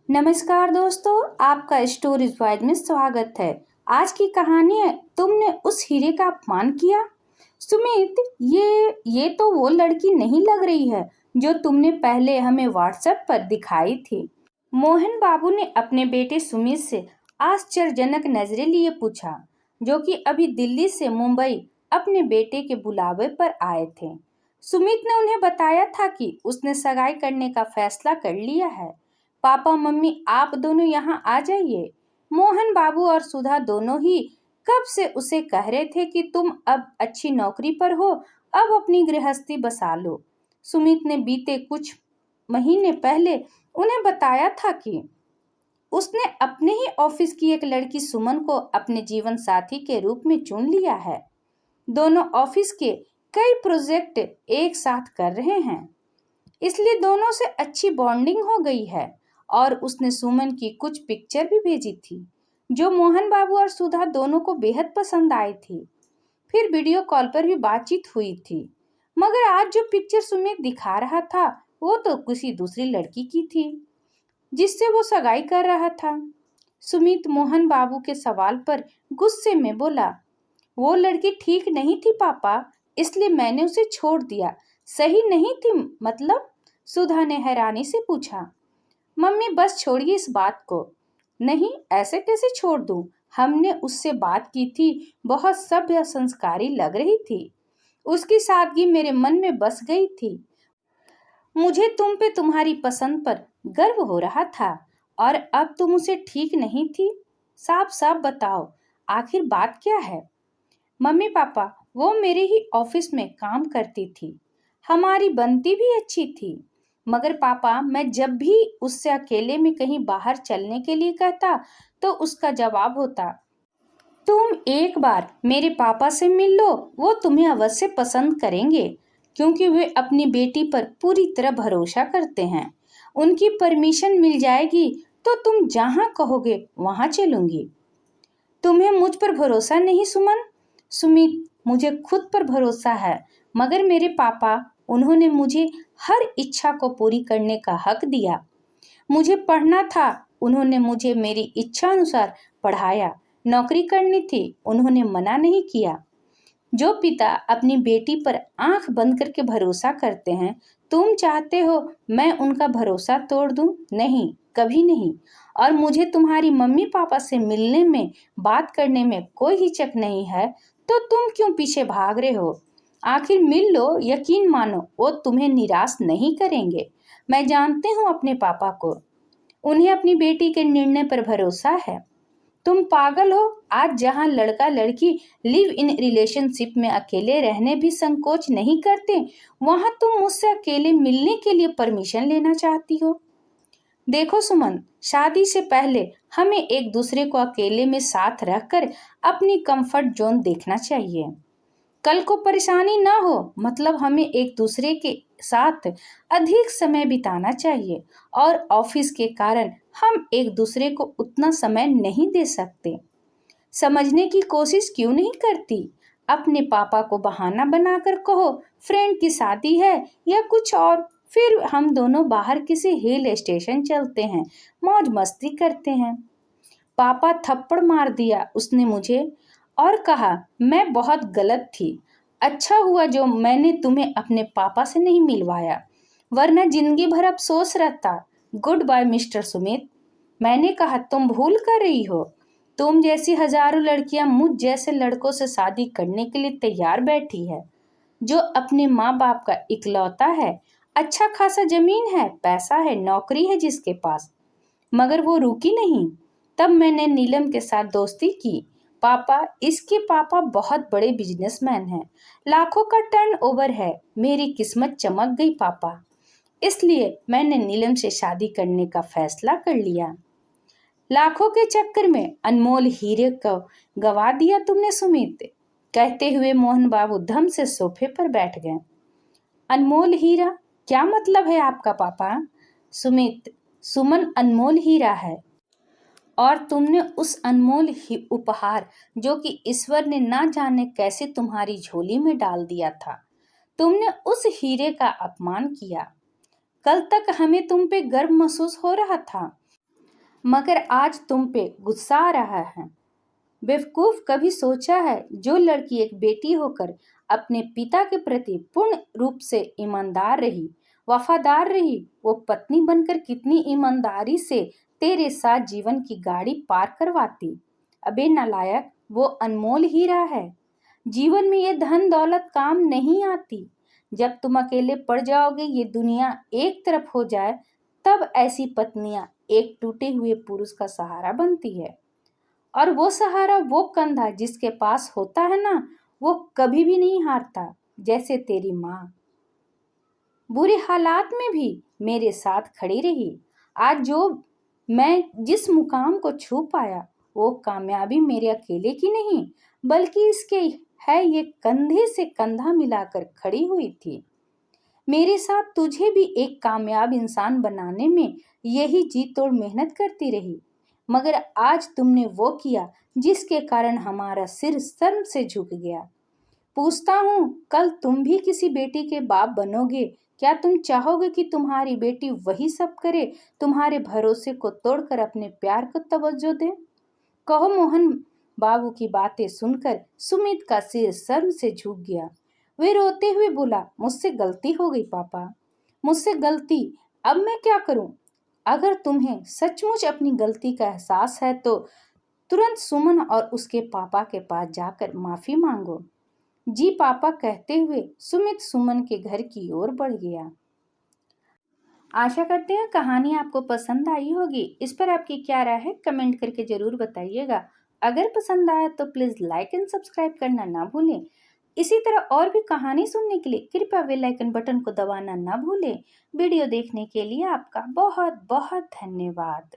नमस्कार दोस्तों, आपका स्टोरीज वाइज में स्वागत है। आज की कहानी है तुमने उस हीरे का अपमान किया। सुमित, ये तो वो लड़की नहीं लग रही है जो तुमने पहले हमें व्हाट्सएप पर दिखाई थी। मोहन बाबू ने अपने बेटे सुमित से आश्चर्यजनक नजरें लिए पूछा, जो कि अभी दिल्ली से मुंबई अपने बेटे के बुलावे पर आए थे। सुमित ने उन्हें बताया था कि उसने सगाई करने का फैसला कर लिया है। पापा मम्मी, आप दोनों यहाँ आ जाइए। मोहन बाबू और सुधा दोनों ही कब से उसे कह रहे थे कि तुम अब अच्छी नौकरी पर हो, अब अपनी गृहस्थी बसा लो। सुमित ने बीते कुछ महीने पहले उन्हें बताया था कि उसने अपने ही ऑफिस की एक लड़की सुमन को अपने जीवन साथी के रूप में चुन लिया है। दोनों ऑफिस के कई प्रोजेक्ट एक साथ कर रहे हैं, इसलिए दोनों से अच्छी बॉन्डिंग हो गई है। और उसने सुमन की कुछ पिक्चर भी भेजी थी, जो मोहन बाबू और सुधा दोनों को बेहद पसंद आई थी। फिर वीडियो कॉल पर भी बातचीत हुई थी, मगर आज जो पिक्चर सुमित दिखा रहा था वो तो किसी दूसरी लड़की की थी, जिससे वो सगाई कर रहा था। सुमित मोहन बाबू के सवाल पर गुस्से में बोला, वो लड़की ठीक नहीं थी पापा, इसलिए मैंने उसे छोड़ दिया। सही नहीं थी मतलब? सुधा ने हैरानी से पूछा। मम्मी, बस छोड़िए इस बात को। नहीं, ऐसे कैसे छोड़ दूं? हमने उससे बात की थी, बहुत सभ्य संस्कारी लग रही थी। उसकी सादगी मेरे मन में बस गई थी। मुझे तुम पे तुम्हारी पसंद पर गर्व हो रहा था, और अब तुम उसे ठीक नहीं थी। साफ साफ बताओ, आखिर बात क्या है? मम्मी पापा, वो मेरे ही ऑफिस में काम करती थी, हमारी बनती भी अच्छी थी। मगर पापा, मैं जब भी उससे अकेले में कहीं बाहर चलने के लिए कहता तो उसका जवाब होता, तुम एक बार मेरे पापा से मिल लो, वो तुम्हें अवश्य पसंद करेंगे, क्योंकि वे अपनी बेटी पर पूरी तरह भरोसा करते हैं। उनकी परमिशन मिल जाएगी तो तुम जहाँ कहोगे वहाँ चलूंगी। तुम्हें मुझ पर भरोसा नहीं सुमन? सुमित, मुझे खुद पर भरोसा है, मगर मेरे पापा, उन्होंने मुझे हर इच्छा को पूरी करने का हक दिया। मुझे पढ़ना था, उन्होंने मुझे मेरी इच्छा अनुसार पढ़ाया। नौकरी करनी थी, उन्होंने मना नहीं किया। जो पिता अपनी बेटी पर आंख बंद करके भरोसा करते हैं, तुम चाहते हो मैं उनका भरोसा तोड़ दूं? नहीं, कभी नहीं। और मुझे तुम्हारी मम्मी पापा से मिलने में, बात करने में कोई हिचक नहीं है, तो तुम क्यों पीछे भाग रहे हो? आखिर मिल लो, यकीन मानो वो तुम्हें निराश नहीं करेंगे। मैं जानती हूँ अपने पापा को, उन्हें अपनी बेटी के निर्णय पर भरोसा है। तुम पागल हो? आज जहां लड़का लड़की लिव इन रिलेशनशिप में अकेले रहने भी संकोच नहीं करते, वहां तुम मुझसे अकेले मिलने के लिए परमिशन लेना चाहती हो। देखो सुमन, शादी से पहले हमें एक दूसरे को अकेले में साथ रखकर अपनी कंफर्ट जोन देखना चाहिए। कल को परेशानी ना हो, मतलब हमें एक दूसरे के साथ अधिक समय बिताना चाहिए, और ऑफिस के कारण हम एक दूसरे को उतना समय नहीं दे सकते। समझने की कोशिश क्यों नहीं करती? अपने पापा को बहाना बनाकर कहो फ्रेंड की शादी है या कुछ और, फिर हम दोनों बाहर किसी हिल स्टेशन चलते हैं, मौज मस्ती करते हैं। पापा थप्पड़ मार दिया उसने मुझे, और कहा मैं बहुत गलत थी। अच्छा हुआ जो मैंने तुम्हें अपने पापा से नहीं मिलवाया, वरना जिंदगी भर अफसोस रहता। Good bye mister Sumit. मैंने कहा तुम भूल कर रही हो। तुम जैसी हजारों लड़कियां मुझ जैसे लड़कों से शादी करने के लिए तैयार बैठी है, जो अपने माँ बाप का इकलौता है, अच्छा खासा जमीन है, पैसा है, नौकरी है जिसके पास। मगर वो रुकी नहीं। तब मैंने नीलम के साथ दोस्ती की। पापा, इसके पापा बहुत बड़े बिजनेसमैन हैं, लाखों का टर्नओवर है। मेरी किस्मत चमक गई पापा, इसलिए मैंने नीलम से शादी करने का फैसला कर लिया। लाखों के चक्कर में अनमोल हीरे को गवा दिया तुमने सुमित। कहते हुए मोहन बाबू धम से सोफे पर बैठ गए। अनमोल हीरा? क्या मतलब है आपका पापा? सुमित, सुमन अनमोल हीरा है, और तुमने उस अनमोल ही उपहार, जो कि ईश्वर ने ना जाने कैसे तुम्हारी झोली में डाल दिया था, तुमने उस हीरे का अपमान किया। कल तक हमें तुम पे गर्व महसूस हो रहा था, मगर आज तुम पे गुस्सा आ रहा है। बेवकूफ, कभी सोचा है जो लड़की एक बेटी होकर अपने पिता के प्रति पूर्ण रूप से ईमानदार रही, वफादार रही, वो पत्नी बनकर कितनी ईमानदारी से तेरे साथ जीवन की गाड़ी पार करवाती। अबे नालायक, वो अनमोल हीरा है। जीवन में ये धन दौलत काम नहीं आती। जब तुम अकेले पड़ जाओगे, ये दुनिया एक तरफ हो जाए, तब ऐसी पत्नियां एक टूटे हुए पुरुष का सहारा बनती है। और वो सहारा, वो कंधा जिसके पास होता है ना, वो कभी भी नहीं हारता। जैसे तेरी माँ बुरे हालात में भी मेरे साथ खड़ी रही। आज जो मैं जिस मुकाम को छू पाया, वो कामयाबी मेरे अकेले की नहीं, बल्कि इसके है ये कंधे से कंधा मिलाकर खड़ी हुई थी। मेरे साथ तुझे भी एक कामयाब इंसान बनाने में यही जी तोड़ मेहनत करती रही। मगर आज तुमने वो किया जिसके कारण हमारा सिर शर्म से झुक गया। पूछता हूँ, कल तुम भी किसी बेटी के बाप बनोगे, क्या तुम चाहोगे कि तुम्हारी बेटी वही सब करे, तुम्हारे भरोसे को तोड़कर अपने प्यार को तवज्जो दे? कहो। मोहन बाबू की बातें सुनकर सुमित का सिर शर्म से झुक गया। वे रोते हुए बोला, मुझसे गलती हो गई पापा, मुझसे गलती। अब मैं क्या करूं? अगर तुम्हें सचमुच अपनी गलती का एहसास है तो तुरंत सुमन और उसके पापा के पास जाकर माफी मांगो। जी पापा, कहते हुए सुमित सुमन के घर की ओर बढ़ गया। आशा करते हैं कहानी आपको पसंद आई होगी। इस पर आपकी क्या राय है, कमेंट करके जरूर बताइएगा। अगर पसंद आया तो प्लीज लाइक एंड सब्सक्राइब करना ना भूलें। इसी तरह और भी कहानी सुनने के लिए कृपया बेल आइकन बटन को दबाना ना भूलें। वीडियो देखने के लिए आपका बहुत बहुत धन्यवाद।